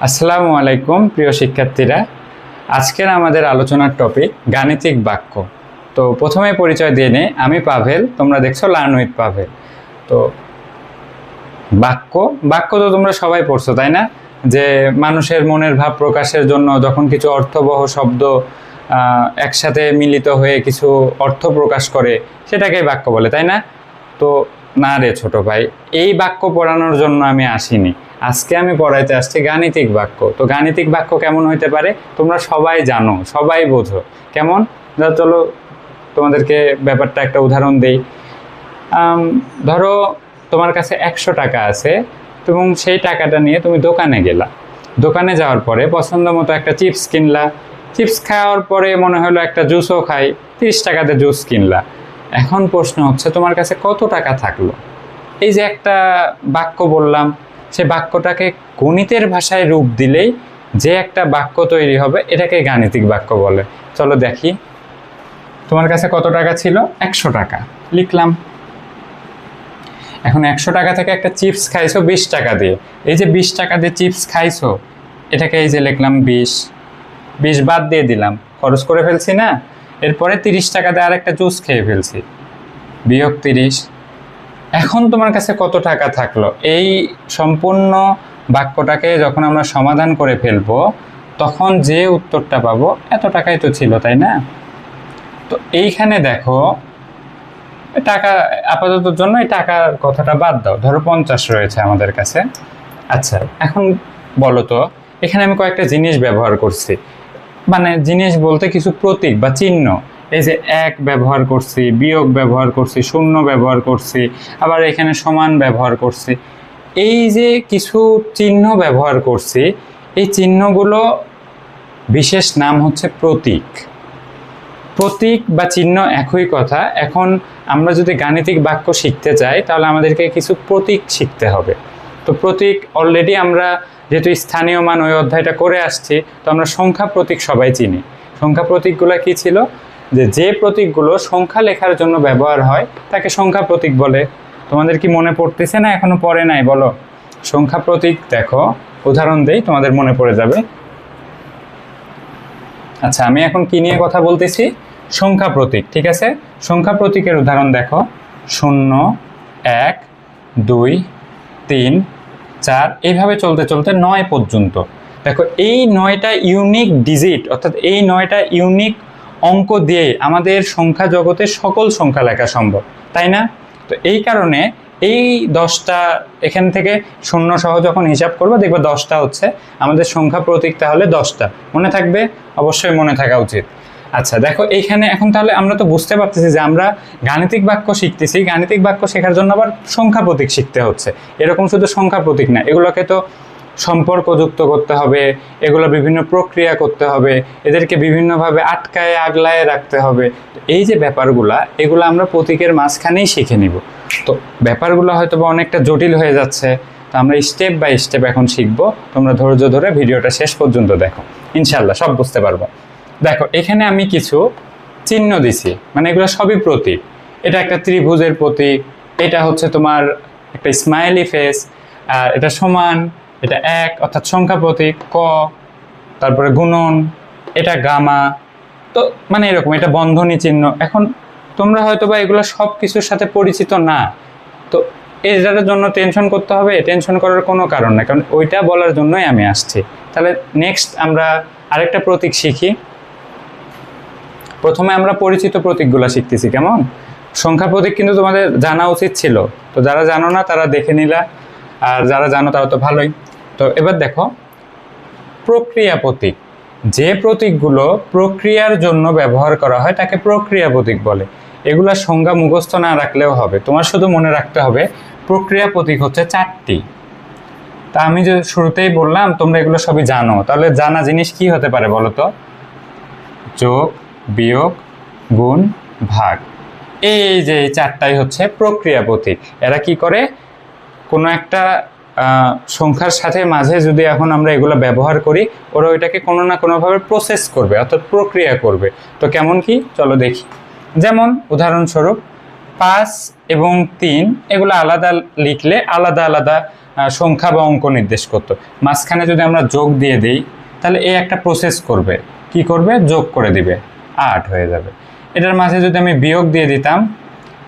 আসসালামু আলাইকুম প্রিয় শিক্ষার্থীরা। আজকের আমাদের আলোচনার টপিক গাণিতিক বাক্য। তো প্রথমে পরিচয় দিয়ে নিই, আমি পাভেল, তোমরা দেখছো লার্ন উইথ পাভেল। তো বাক্য বাক্য তো তোমরা সবাই পড়ছো, তাই না? যে মানুষের মনের ভাব প্রকাশের জন্য যখন কিছু অর্থবহ শব্দ একসাথে মিলিত হয়ে কিছু অর্থ প্রকাশ করে সেটাকেই বাক্য বলে, তাই না? তো না রে ছোট ভাই, এই বাক্য পড়ানোর জন্য আমি আসিনি। আজকে আমি পড়াইতে আসছি গাণিতিক বাক্য। তো গাণিতিক বাক্য কেমন হইতে পারে তোমরা সবাই জানো, সবাই বোঝো। কেমন? চলো তোমাদেরকে ব্যাপারটা একটা উদাহরণ দেই। ধরো তোমার কাছে 100 টাকা আছে এবং সেই টাকাটা নিয়ে তুমি দোকানে গেলা। দোকানে যাওয়ার পরে পছন্দ মতো একটা চিপস কিনলা। চিপস খাওয়ার পরে মনে হলো একটা জুসও খাই, 30 টাকাতে জুস কিনলা। এখন প্রশ্ন হচ্ছে তোমার কাছে কত টাকা থাকলো? এই যে একটা বাক্য বললাম, সে বাক্যটাকে গণিতের ভাষায় রূপ দিলেই যে একটা বাক্য তৈরি হবে এটাকে গাণিতিক বাক্য বলে। চলো দেখি, তোমার কাছে কত টাকা ছিল? 100 টাকা লিখলাম। এখন 100 টাকা থেকে একটা চিপস খাইছো 20 টাকা দিয়ে। এই যে 20 টাকা দিয়ে চিপস খাইছো, এটাকে এই যে লিখলাম 20 বাদ দিয়ে দিলাম, খরচ করে ফেলছি না। এরপরে 30 টাকা দিয়ে আরেকটা জুস খেয়ে ফেলছি, বিয়োগ 30। এখন তোমার কাছে কত টাকা থাকলো? এই সম্পূর্ণ বাক্যটাকে যখন আমরা সমাধান করে ফেলবো তখন যে উত্তরটা পাবো এত টাকাই তো ছিল, তাই না? তো এইখানে দেখো, টাকা আপাতত জন্য এই টাকার কথাটা বাদ দাও, ধরো 50 রয়েছে আমাদের কাছে। আচ্ছা, এখন বলো তো, এখানে আমি কয়েকটা জিনিস ব্যবহার করছি, মানে জিনিস বলতে কিছু প্রতীক বা চিহ্ন। এই যে 1 ব্যবহার করছি, বিয়োগ ব্যবহার করছি, শূন্য ব্যবহার করছি, আবার এখানে সমান ব্যবহার করছি। এই যে কিছু চিহ্ন ব্যবহার করছি, এই চিহ্নগুলো বিশেষ নাম হচ্ছে প্রতীক। প্রতীক বা চিহ্ন একই কথা। এখন আমরা যদি গাণিতিক বাক্য শিখতে চাই তাহলে আমাদেরকে কিছু প্রতীক শিখতে হবে। তো প্রতীক অলরেডি আমরা যেহেতু স্থানীয় মান ওই অধ্যায়টা করে আসছি, তো আমরা সংখ্যা প্রতীক সবাই চিনি। সংখ্যা প্রতীকগুলো কি ছিল? যে প্রতীকগুলো সংখ্যা লেখার জন্য ব্যবহার হয় তাকে সংখ্যা প্রতীক বলে। তোমাদের কি মনে পড়তেছে না? এখনো পড়ে নাই? বলো সংখ্যা প্রতীক। দেখো উদাহরণ দেই, তোমাদের মনে পড়ে যাবে। আচ্ছা, আমি এখন কি নিয়ে কথা বলতেছি? সংখ্যা প্রতীক, ঠিক আছে? সংখ্যা প্রতীকের উদাহরণ দেখো, 0, 1, 2, 3, 4, এইভাবে চলতে চলতে 9 পর্যন্ত। দেখো এই 9টা ইউনিক ডিজিট, অর্থাৎ এই 9টা ইউনিক অঙ্ক দিয়ে আমাদের সংখ্যা জগতে সকল সংখ্যা লেখা সম্ভব, তাই না? তো এই কারণে এই 10টা এখান থেকে শূন্য সহ যখন হিসাব করবো দেখবে 10টা হচ্ছে আমাদের সংখ্যা প্রতীক। তাহলে 10টা মনে থাকবে, অবশ্যই মনে থাকা উচিত। আচ্ছা দেখো এইখানে এখন তাহলে আমরা তো বুঝতে পারতেছি যে আমরা গাণিতিক বাক্য শিখতেছি, গাণিতিক বাক্য শেখার জন্য আবার সংখ্যা প্রতীক শিখতে হচ্ছে। এরকম শুধু সংখ্যা প্রতীক না, এগুলোকে তো সম্পর্ক যুক্ত করতে হবে, এগুলো বিভিন্ন প্রক্রিয়া করতে হবে, এদেরকে বিভিন্নভাবে আটকায় আগলায় রাখতে হবে। এই যে ব্যাপারগুলা, এগুলো আমরা প্রতীকের মাঝখানেই শিখে নিব। তো ব্যাপারগুলো হয়তো বা অনেকটা জটিল হয়ে যাচ্ছে, তো আমরা স্টেপ বাই স্টেপ এখন শিখবো। তোমরা ধৈর্য ধরে ভিডিওটা শেষ পর্যন্ত দেখো, ইনশাল্লাহ সব বুঝতে পারবো। দেখো এখানে আমি কিছু চিহ্ন দিছি, মানে এগুলো সবই প্রতীক। এটা একটা ত্রিভুজের প্রতীক, এটা হচ্ছে তোমার একটা স্মাইলি ফেস, আর এটা সমান, এটা 1 অর্থাৎ সংখ্যা প্রতীক, ক, তারপরে গুণন, এটা গামা। তো মানে এরকম, এটা বন্ধনী চিহ্ন। এখন তোমরা হয়তো বা এগুলো সব কিছুর সাথে পরিচিত না, তো এটার জন্য টেনশন করতে হবে? টেনশন করার কোনো কারণ নেই, কারণ ওইটা বলার জন্যই আমি আসছি। তাহলে নেক্সট আমরা আরেকটা প্রতীক শিখি। প্রথমে আমরা পরিচিত প্রতীকগুলো শিখতেছি, কেমন? সংখ্যা প্রতীক কিন্তু তোমাদের জানা উচিত ছিল, তো যারা জানো না তারা দেখে নিলা, আর যারা জানো তারা তো ভালোই। তো এবার দেখো প্রক্রিয়া প্রতীক। যে প্রতীকগুলো প্রক্রিয়ার জন্য ব্যবহার করা হয় তাকে প্রক্রিয়া প্রতীক বলে। এগুলা সংজ্ঞা মুখস্থ না রাখলেও হবে, তোমার শুধু মনে রাখতে হবে প্রক্রিয়া প্রতীক হচ্ছে 4টি। তা আমি যে শুরুতেই বললাম তোমরা এগুলো সবই জানো, তাহলে জানা জিনিস কি হতে পারে বলো তো? যোগ, বিয়োগ, গুণ, ভাগ। এই যে 4টাই হচ্ছে প্রক্রিয়া প্রতীক। এরা কি করে? কোনো একটা সংখ্যার সাথে মাঝে যদি এখন আমরা এগুলো ব্যবহার করি, ওরা ওইটাকে কোনো না কোনোভাবে প্রসেস করবে, অর্থাৎ প্রক্রিয়া করবে। তো কেমন কি? চলো দেখি। যেমন উদাহরণস্বরূপ 5 এবং 3 এগুলো আলাদা লিখলে আলাদা আলাদা সংখ্যা বা অঙ্ক নির্দেশ করতো। মাঝখানে যদি আমরা যোগ দিয়ে দিই তাহলে এই একটা প্রসেস করবে, কি করবে, যোগ করে দিবে, 8 হয়ে যাবে। এটার মাঝে যদি আমি বিয়োগ দিয়ে দিতাম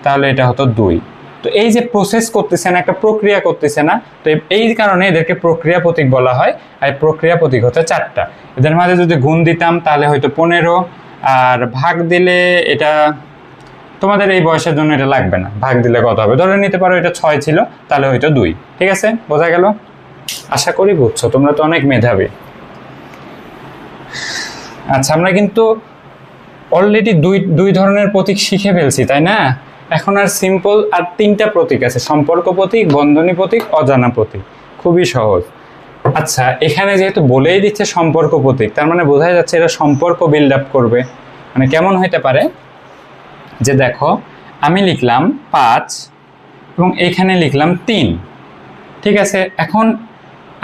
তাহলে এটা হতো 2। তো এই যে প্রসেস করতেছে না, একটা প্রক্রিয়া করতেছে না, তো এই কারণে এদেরকে প্রক্রিয়া প্রতীক বলা হয়। আর প্রক্রিয়া প্রতীক হচ্ছে 4টা। এদের মাঝে যদি গুণ দিতাম তাহলে হয়তো 15, আর ভাগ দিলে এটা তোমাদের এই বয়সের জন্য এটা লাগবে না, ভাগ দিলে কত হবে ধরে নিতে পারো এটা 6 ছিল, তাহলে হয়তো 2। ঠিক আছে, বোঝা গেল? আশা করি বুঝছো, তোমরা তো অনেক মেধাবী। আচ্ছা, আমরা কিন্তু অলরেডি দুই ধরনের প্রতীক শিখে ফেলছি, তাই না? এখন আর সিম্পল আর 3টা প্রতীক আছে, সম্পর্ক প্রতীক, বন্ধনী প্রতীক, অজানা প্রতীক। খুবই সহজ। আচ্ছা, এখানে যেহেতু বলেই দিচ্ছে সম্পর্ক প্রতীক, তার মানে বোঝাই যাচ্ছে এটা সম্পর্ক বিল্ড আপ করবে। মানে কেমন হইতে পারে, যে দেখো আমি লিখলাম 5 এবং এখানে লিখলাম 3। ঠিক আছে, এখন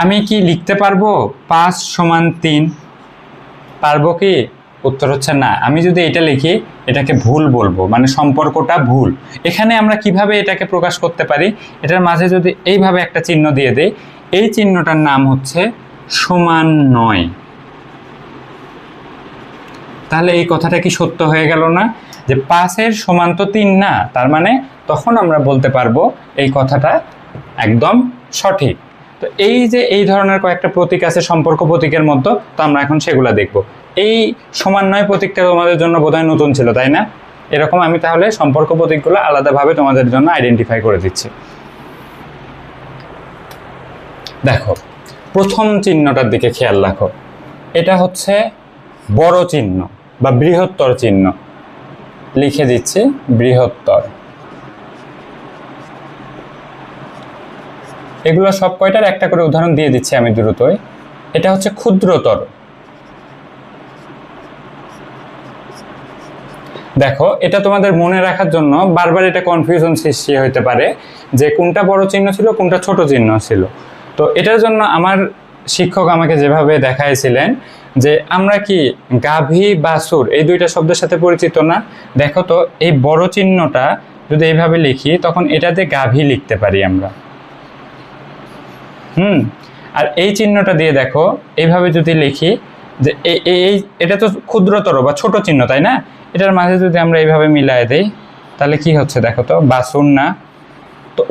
আমি কি লিখতে পারবো 5 সমান 3? পারবো কি? উত্তর হচ্ছে না। আমি যদি এটা লিখি এটাকে ভুল বলবো, মানে সম্পর্কটা ভুল। এখানে আমরা কিভাবে এটাকে প্রকাশ করতে পারি, এটার মাঝে যদি এইভাবে একটা চিহ্ন দিয়ে দেই, এই চিহ্নটার নাম হচ্ছে সমান নয়। তাহলে এই কথাটা কি সত্য হয়ে গেল না, যে 5-এর সমান তো 3 না? তার মানে তখন আমরা বলতে পারবো এই কথাটা একদম সঠিক। তো এই যে এই ধরনের কয়েকটা প্রতীক আছে সম্পর্ক প্রতীকের মতো, তো আমরা এখন সেগুলা দেখব। এই সমান নয় প্রতীকটা তোমাদের জন্য বোধহয় নতুন ছিল, তাই না? এরকম আমি তাহলে সম্পর্ক প্রতীকগুলো আলাদাভাবে তোমাদের জন্য আইডেন্টিফাই করে দিচ্ছি। দেখো, প্রথম চিহ্নটার দিকে খেয়াল রাখো, এটা হচ্ছে বড় চিহ্ন বা বৃহত্তর চিহ্ন। লিখে দিচ্ছি বৃহত্তর। এগুলো সব কয়টার একটা করে উদাহরণ দিয়ে দিচ্ছি আমি দ্রুতই। এটা হচ্ছে ক্ষুদ্রতর। দেখো, এটা তোমাদের মনে রাখার জন্য বারবার এটা কনফিউশন সৃষ্টি হতে পারে যে কোনটা বড় চিহ্ন ছিল কোনটা ছোট চিহ্ন ছিল। তো এটার জন্য আমার শিক্ষক আমাকে যেভাবে দেখাইছিলেন, যে আমরা কি গাভী বাছুর এই দুইটা শব্দের সাথে পরিচিত না? দেখো তো, এই বড় চিহ্নটা যদি এইভাবে লিখি তখন এটাতে গাভী লিখতে পারি আমরা। আর এই চিহ্নটা দিয়ে দেখো এইভাবে যদি লিখি, যে এটা তো ক্ষুদ্রতর বা ছোট চিহ্ন, তাই না? এটার মাঝে যদি আমরা এইভাবে মিলাই দেই তাহলে কি হচ্ছে দেখো তো, বাছুর না? তো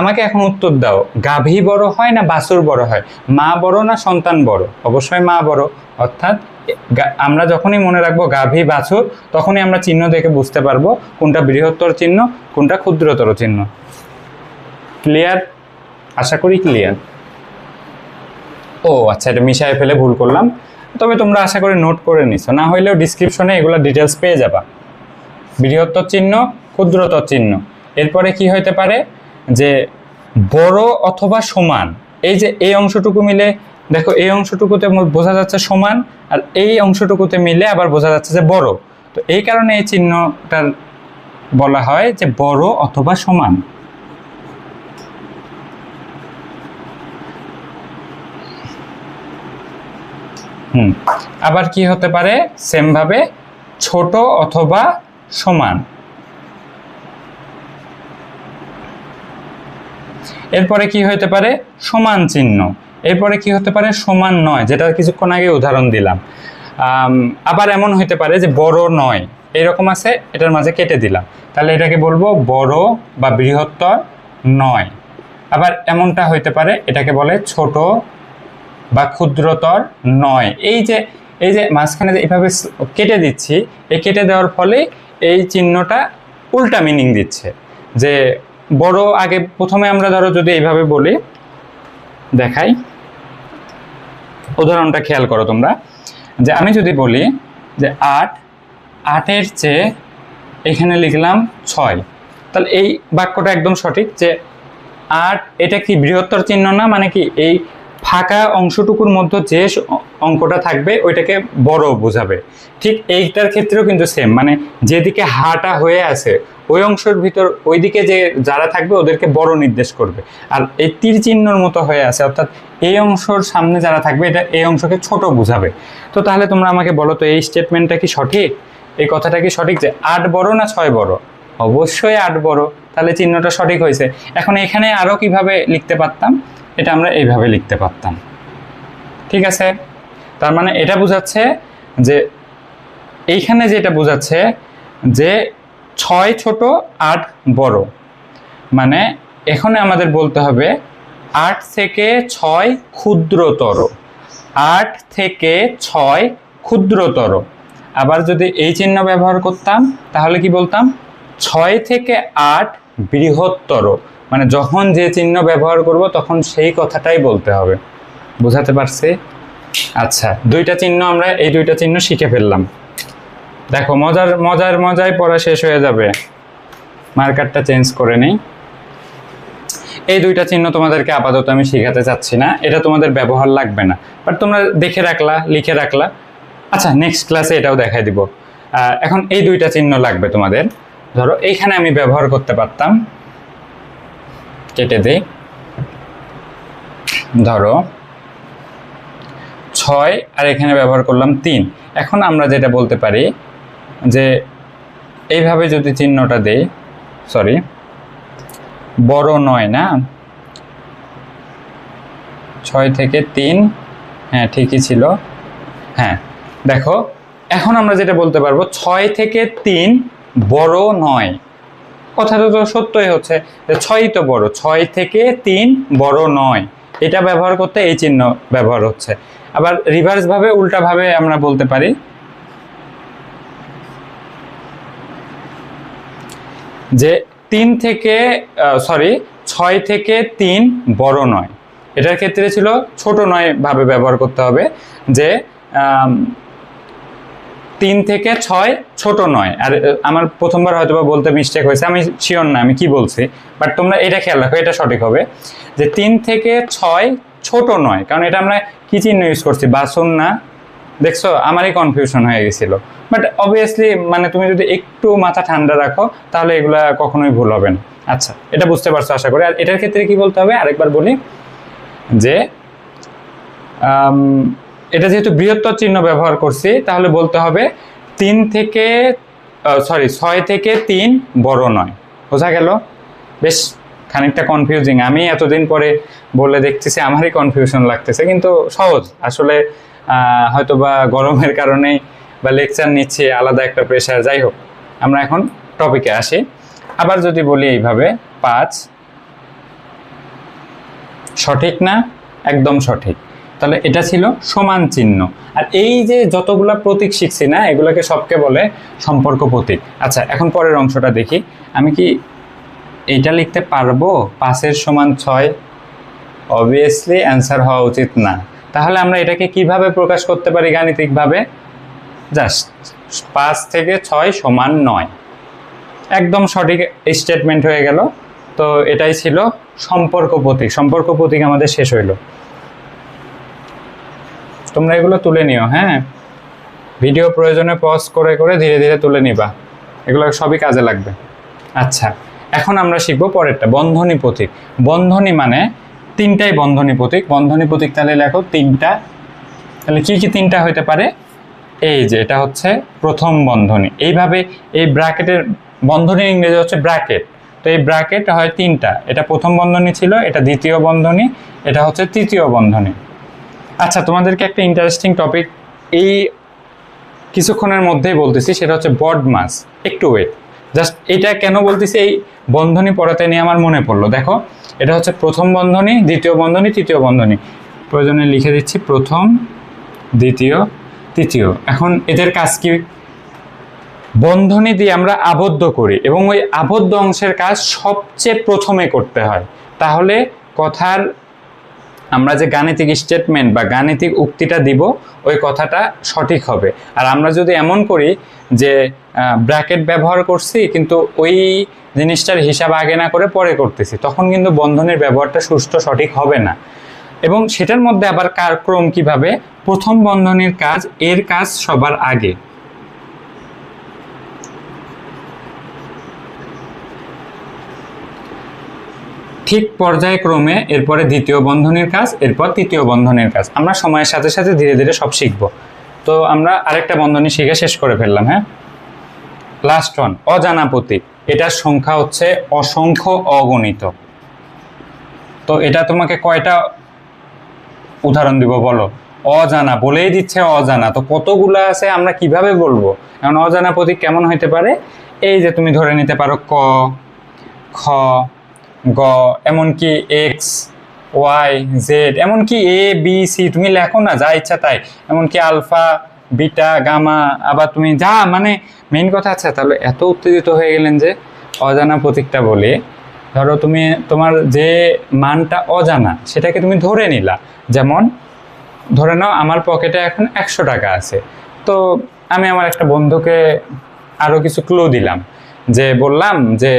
আমাকে এখন উত্তর দাও, গাভী বড় হয় না বাছুর বড় হয়? মা বড় না সন্তান বড়? অবশ্যই মা বড়। অর্থাৎ আমরা যখনই মনে রাখবো গাভী বাছুর, তখনই আমরা চিহ্ন দেখে বুঝতে পারবো কোনটা বৃহত্তর চিহ্ন কোনটা ক্ষুদ্রতর চিহ্ন। ক্লিয়ার? আশা করি ক্লিয়ার। ও আচ্ছা, এটা মিশায় ফেলে ভুল করলাম, তবে তোমরা আশা করি নোট করে নিছো, না হইলেও ডিসক্রিপশনে এগুলো ডিটেলস পেয়ে যাবা। বৃহত্তর চিহ্ন, ক্ষুদ্রতর চিহ্ন। এরপরে কি হইতে পারে, যে বড় অথবা সমান। এই যে এই অংশটুকু মিলে দেখো, এই অংশটুকুতে বোঝা যাচ্ছে সমান, আর এই অংশটুকুতে মিলে আবার বোঝা যাচ্ছে যে বড়। তো এই কারণে এই চিহ্নটা বলা হয় যে বড় অথবা সমান। আবার কি হতে পারে, সেম ভাবে ছোট অথবা সমান। এরপরে কি হতে পারে, সমান চিহ্ন। এরপরে কি হতে পারে, সমান নয়, যেটা কিছুক্ষণ আগে উদাহরণ দিলাম। আবার এমন হইতে পারে যে বড় নয়, এরকম আছে, এটার মাঝে কেটে দিলাম, তাহলে এটাকে বলবো বড় বা বৃহত্তর নয়। আবার এমনটা হইতে পারে, এটাকে বলে ছোট বা ক্ষুদ্রতর নয়। এই যে মাঝখানে যে এভাবে কেটে দিচ্ছি, এই কেটে দেওয়ার ফলে এই চিহ্নটা উল্টা মিনিং দিচ্ছে, যে বড় আগে প্রথমে আমরা ধরো যদি এইভাবে বলি, দেখাই উদাহরণটা খেয়াল করো তোমরা, যে আমি যদি বলি যে 8-এর চেয়ে এখানে লিখলাম 6, তাহলে এই বাক্যটা একদম সঠিক, যে 8 এটা কি বৃহত্তর চিহ্ন না? মানে কি এই ফাঁকা অংশটুকুর মধ্যে যে অঙ্কটা থাকবে ওইটাকে বড় বোঝাবে। ঠিক এইটার ক্ষেত্রেও কিন্তু সেম, মানে যেদিকে হাটা হয়ে আছে ওই অংশের ভিতর ওইদিকে যে যারা থাকবে ওদেরকে বড় নির্দেশ করবে, আর এই তীর চিহ্নর মতো হয়ে আছে অর্থাৎ এই অংশের সামনে যারা থাকবে এটা এই অংশকে ছোট বোঝাবে। তো তাহলে তোমরা আমাকে বলো তো, এই স্টেটমেন্টটা কি সঠিক? এই কথাটা কি সঠিক যে 8 বড় না 6 বড়? অবশ্যই 8 বড়, তাহলে চিহ্নটা সঠিক হয়েছে। এখন এখানে আরও কিভাবে লিখতে পারতাম, এটা আমরা এইভাবে লিখতে পারতাম। ঠিক আছে, তার মানে এটা বোঝাচ্ছে যে এইখানে যেটা বোঝাচ্ছে যে 6 ছোট 8 বড়, মানে এখানে আমাদের বলতে হবে 8 থেকে 6 ক্ষুদ্রতর, 8 থেকে 6 ক্ষুদ্রতর। আবার যদি এই চিহ্ন ব্যবহার করতাম তাহলে কি বলতাম, 6 থেকে 8 বৃহত্তর, মানে যখন যে চিহ্ন ব্যবহার করব তখন সেই কথাটাই বলতে হবে। বুঝাতে পারছি? আচ্ছা, দুইটা চিহ্ন আমরা এই দুইটা চিহ্ন শিখে ফেললাম। দেখো মজায় পড়া শেষ হয়ে যাবে। মার্কারটা চেঞ্জ করে নেই। এই দুইটা চিহ্ন তোমাদেরকে আপাতত আমি শেখাতে চাচ্ছি না, এটা তোমাদের ব্যবহার লাগবে না, বাট তোমরা দেখে রাখলা, লিখে রাখলা। আচ্ছা, নেক্সট ক্লাসে এটাও দেখাই দিব। এখন এই দুইটা চিহ্ন লাগবে তোমাদের। ধরো এইখানে আমি ব্যবহার করতে পারতাম, কেটে দিই, ধরো 6 আর এখানে ব্যবহার করলাম 3। এখন আমরা যেটা বলতে পারি যে এইভাবে যদি চিহ্নটা দেই, সরি বড় 9 না, 6 থেকে 3, হ্যাঁ ঠিকই ছিল। হ্যাঁ দেখো, এখন আমরা যেটা বলতে পারবো 6 থেকে 3 বড় 9, কথাটা তো সত্যই হচ্ছে যে 6ই তো বড়, 6 থেকে 3 বড় 9, এটা ব্যবহার করতে এই চিহ্ন ব্যবহার হচ্ছে। আবার রিভার্স ভাবে, উল্টা ভাবে আমরা বলতে পারি যে 6 থেকে 3 বড় 9, এটার ক্ষেত্রে ছিল ছোট 9 ভাবে ব্যবহার করতে হবে, যে 3 থেকে 6 ছোট 9। আর আমার প্রথমবার হয়তো বা বলতে মিস্টেক হয়েছে, আমি শিওর না আমি কি বলছি, বাট তোমরা এটা খেয়াল রাখো, এটা সঠিক হবে যে 3 থেকে 6 ছোট 9, কারণ এটা আমরা কি চিহ্ন ইউজ করছি, বাসন না, দেখছো আমারই কনফিউশন হয়ে গেছিল। বাট অবভিয়াসলি মানে তুমি যদি একটু মাথা ঠান্ডা রাখো তাহলে এগুলা কখনোই ভুল হবে না। আচ্ছা, এটা বুঝতে পারছো আশা করি। আর এটার ক্ষেত্রে কি বলতে হবে আরেকবার বলি, যে এটা যেহেতু বৃহত্তর চিহ্ন ব্যবহার করছি তাহলে বলতে হবে 6 থেকে 3 বড় 9। বোঝা গেল? বেশ খানিকটা কনফিউজিং, আমি এতদিন পরে বলে দেখতেছি আমারই কনফিউশন লাগতেছে, কিন্তু সহজ আসলে। হয়তো বা গরমের কারণেই বা লেকচার নিচ্ছি, আলাদা একটা প্রেশার। যাই হোক, আমরা এখন টপিকে আসি। আবার যদি বলি এইভাবে 5, সঠিক না? একদম সঠিক। তাহলে এটা ছিল সমান চিহ্ন। আর এই যে যতগুলা প্রতীক শিখছি না, এগুলোকে সবকে বলে সম্পর্ক প্রতীক। আচ্ছা, এখন পরের অংশটা দেখি। আমি কি এইটা লিখতে পারবো 5 সমান 6? অবভিয়াসলি অ্যান্সার হওয়া উচিত না। তাহলে আমরা এটাকে কিভাবে প্রকাশ করতে পারি গাণিতিকভাবে? জাস্ট 5 থেকে 6 সমান 9, একদম সঠিক স্টেটমেন্ট হয়ে গেল। তো এটাই ছিল সম্পর্ক প্রতীক। সম্পর্ক প্রতীক আমাদের শেষ হইল। তোমরা এগুলো তুলে নিও, হ্যাঁ, ভিডিও প্রয়োজনে পজ করে করে ধীরে ধীরে তুলে নিবা, এগুলো সবই কাজে লাগবে। আচ্ছা, এখন আমরা শিখবো পরেরটা, বন্ধনী প্রতীক। বন্ধনী মানে 3টাই বন্ধনী প্রতীক। বন্ধনী প্রতীক তাহলে লেখো 3টা। তাহলে কি কি 3টা হইতে পারে? এই যে এটা হচ্ছে প্রথম বন্ধনী, এইভাবে এই ব্র্যাকেটের বন্ধনীর ইংরেজি হচ্ছে ব্র্যাকেট। তো এই ব্র্যাকেট হয় 3টা, এটা প্রথম বন্ধনী ছিল, এটা দ্বিতীয় বন্ধনী, এটা হচ্ছে তৃতীয় বন্ধনী। আচ্ছা, তোমাদেরকে একটা ইন্টারেস্টিং টপিক এই কিছুক্ষণের মধ্যেই বলতেছি, সেটা হচ্ছে বডমাস। একটু ওয়েট, জাস্ট এটা কেন বলতেছি, এই বন্ধনী পড়াতে নিয়ে আমার মনে পড়লো। দেখো, এটা হচ্ছে প্রথম বন্ধনী, দ্বিতীয় বন্ধনী, তৃতীয় বন্ধনী। প্রয়োজনে লিখে দিচ্ছি প্রথম, দ্বিতীয়, তৃতীয়। এখন এদের কাজ কি? বন্ধনী দিয়ে আমরা আবদ্ধ করি এবং ওই আবদ্ধ অংশের কাজ সবচেয়ে প্রথমে করতে হয়, তাহলে কথার আমরা যে গাণিতিক স্টেটমেন্ট বা গাণিতিক উক্তিটা দিব ওই কথাটা সঠিক হবে। আর আমরা যদি এমন করি যে ব্র্যাকেট ব্যবহার করছি কিন্তু ওই জিনিসটার হিসাব আগে না করে পরে করতেছি, তখন কিন্তু বন্ধনীর ব্যবহারটা সুষ্ঠু সঠিক হবে না। এবং সেটার মধ্যে আবার ক্রম কিভাবে, প্রথম বন্ধনীর কাজ, এর কাজ সবার আগে। ঠিক পর্যায়ক্রমে এরপরে দ্বিতীয় বন্ধনীর কাজ, এরপর তৃতীয় বন্ধনীর কাজ। আমরা সময়ের সাথে সাথে ধীরে ধীরে সব শিখব। তো আমরা আরেকটা বন্ধনী শিখে শেষ করে ফেললাম। হ্যাঁ, লাস্ট ওয়ান, অজানা প্রতীক। এটার সংখ্যা হচ্ছে অসংখ্য অগণিত। তো এটা তোমাকে কয়টা উদাহরণ দিব বলো? অজানা বলেই দিচ্ছে, অজানা তো কতগুলো আছে আমরা কিভাবে বলবো? এখন অজানা প্রতীক কেমন হইতে পারে? এই যে তুমি ধরে নিতে পারো ক, খ, গ, এমনকি এক্স, ওয়াই, জেড, এমনকি এ বি সি, তুমি লেখো না যা ইচ্ছা তাই, এমনকি আলফা, বিটা, গামা, আবার তুমি যা মানে মেইন কথা। আচ্ছা তাহলে এত উত্তেজিত হয়ে গেলেন যে অজানা প্রতীকটা বলে, ধরো তুমি তোমার যে মানটা অজানা সেটাকে তুমি ধরে নিলা। যেমন ধরে নাও আমার পকেটে এখন 100 টাকা আছে, তো আমি আমার একটা বন্ধুকে আরও কিছু ক্লু দিলাম, যে বললাম যে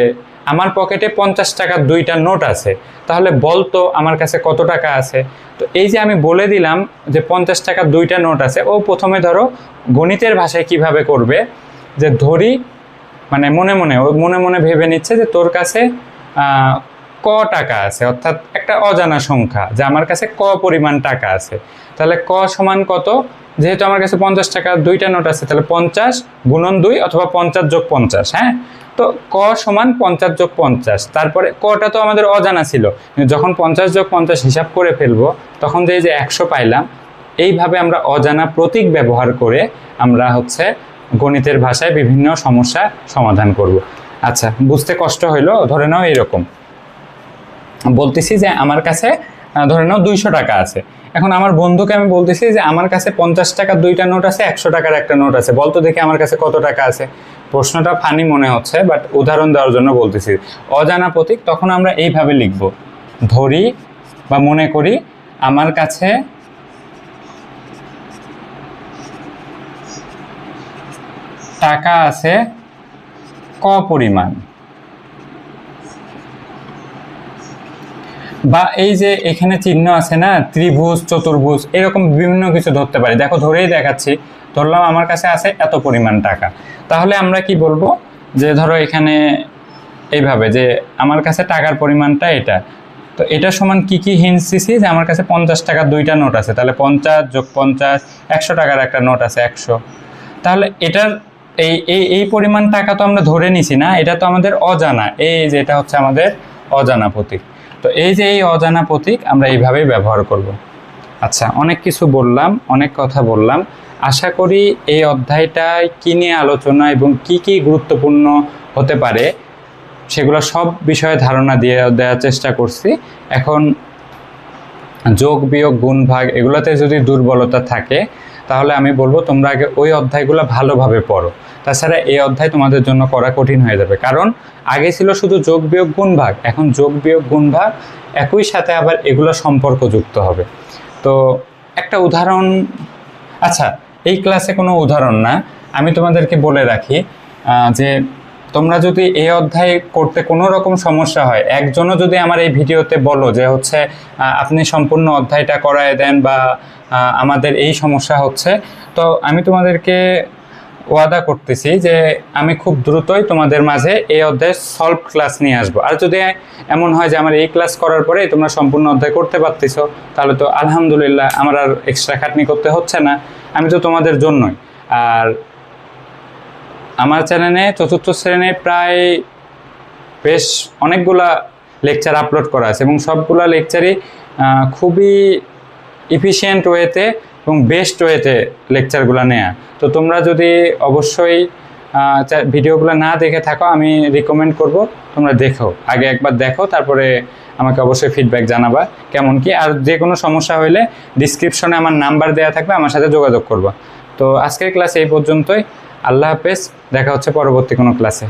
আমার পকেটে 50 টাকার 2টা নোট আছে, তাহলে বলতো আমার কাছে কত টাকা আছে। তো এই যে আমি বলে দিলাম যে 50 টাকার 2টা নোট আছে, ও প্রথমে ধরো গণিতের ভাষায় কিভাবে করবে, যে ধরি মানে মনে মনে ও মনে মনে ভেবে নিচ্ছে যে তোর কাছে ক টাকা আছে, অর্থাৎ একটা অজানা সংখ্যা যে আমার কাছে ক পরিমাণ টাকা আছে। তাহলে ক সমান কত? যেহেতু আমার কাছে 50 টাকার 2টা নোট আছে, তাহলে 50 গুণন 2 অথবা 50 যোগ 50। হ্যাঁ, তো ক সমান 50 যোগ 50। তারপরে কটা তো আমাদের অজানা ছিল, যখন 50 যোগ 50 হিসাব করে ফেলবো তখন যে 100 পাইলাম। এইভাবে আমরা অজানা প্রতীক ব্যবহার করে আমরা হচ্ছে গণিতের ভাষায় বিভিন্ন সমস্যা সমাধান করব। আচ্ছা, বুঝতে কষ্ট হইলো? ধরে নাও এরকম বলতেছি যে আমার কাছে ধরে নাও 200 টাকা আছে। এখন আমার বন্ধুকে আমি বলতেছি যে আমার কাছে 50 টাকার 2টা নোট আছে, 100 টাকার একটা নোট আছে, বলতো দেখি আমার কাছে কত টাকা আছে। প্রশ্নটা ফানি মনে হচ্ছে, বাট উদাহরণ দেওয়ার জন্য বলতেছি। অজানা প্রতীক তখন আমরা এইভাবে লিখব, ধরি বা মনে করি আমার কাছে টাকা আছে ক পরিমাণ, বা এই যে এখানে চিহ্ন আছে না, ত্রিভুজ, চতুর্ভুজ, এরকম বিভিন্ন কিছু ধরতে পারি। দেখো ধরেই দেখাচ্ছি, ধরলাম আমার কাছে আছে এত পরিমাণ টাকা। তাহলে আমরা কি বলবো, যে ধরো এখানে এইভাবে যে আমার কাছে টাকার পরিমাণটা এটা, তো এটা সমান কি কি হিন্টস দিছি, যে আমার কাছে 50 টাকার 2টা নোট আছে, তাহলে 50 যোগ 50, 100 টাকার একটা নোট আছে 100। তাহলে এটার এই এই এই পরিমাণ টাকা তো আমরা ধরে নিছি না, এটা তো আমাদের অজানা। এই যে এটা হচ্ছে আমাদের অজানা প্রতীক। তো এই যে এই অজানা প্রতীক আমরা এইভাবেই ব্যবহার করব। আচ্ছা, অনেক কিছু বললাম, অনেক কথা বললাম। আশা করি এই অধ্যায়টায় কী নিয়ে আলোচনা এবং কি কি গুরুত্বপূর্ণ হতে পারে সেগুলো সব বিষয়ে ধারণা দিয়ে দেওয়ার চেষ্টা করছি। এখন যোগ, বিয়োগ, গুণ, ভাগ এগুলোতে যদি দুর্বলতা থাকে তাহলে আমি বলবো তোমরা আগে ওই অধ্যায়গুলো ভালোভাবে পড়ো। তাছাড়া এই অধ্যায় তোমাদের জন্য করা কঠিন হয়ে যাবে, কারণ আগে ছিল শুধু যোগ, বিয়োগ, গুণ, ভাগ, এখন যোগ, বিয়োগ, গুণ, ভাগ একই সাথে আবার এগুলো সম্পর্কযুক্ত হবে। তো একটা উদাহরণ, আচ্ছা এই ক্লাসে কোনো উদাহরণ না, আমি তোমাদেরকে বলে রাখি যে তোমরা যদি এই অধ্যায় করতে কোনো রকম সমস্যা হয়, একজনও যদি আমার এই ভিডিওতে বলো যে হচ্ছে আপনি সম্পূর্ণ অধ্যায়টা করায় দেন বা আমাদের এই সমস্যা হচ্ছে, তো আমি তোমাদেরকে ওয়াদা করতেছি যে আমি খুব দ্রুতই তোমাদের মাঝে এই অধ্যায় সলভ ক্লাস নিয়ে আসবো। আর যদি এমন হয় যে আমার এই ক্লাস করার পরে তোমরা সম্পূর্ণ অধ্যায় করতে পারতেছো, তাহলে তো আলহামদুলিল্লাহ, আমার আর এক্সট্রা খাটনি করতে হচ্ছে না, আমি তো তোমাদের জন্যই। আর আমার চ্যানেলে 4র্থ শ্রেণীর প্রায় বেশ অনেকগুলা লেকচার আপলোড করা আছে এবং সবগুলা লেকচারই খুবই এফিশিয়েন্ট ওয়েতে এবং বেস্ট ওয়েতে লেকচারগুলো নেয়া। তো তোমরা যদি অবশ্যই ভিডিওগুলো না দেখে থাকো, আমি রিকমেন্ড করব তোমরা দেখো, আগে একবার দেখো, তারপরে আমাকে অবশ্যই ফিডব্যাক জানাবা কেমন কি। আর যে কোনো সমস্যা হইলে ডিসক্রিপশনে আমার নাম্বার দেওয়া থাকবে, আমার সাথে যোগাযোগ করবা। তো আজকের ক্লাস এই পর্যন্তই। আল্লাহ হাফেজ, দেখা হচ্ছে পরবর্তী কোনো ক্লাসে।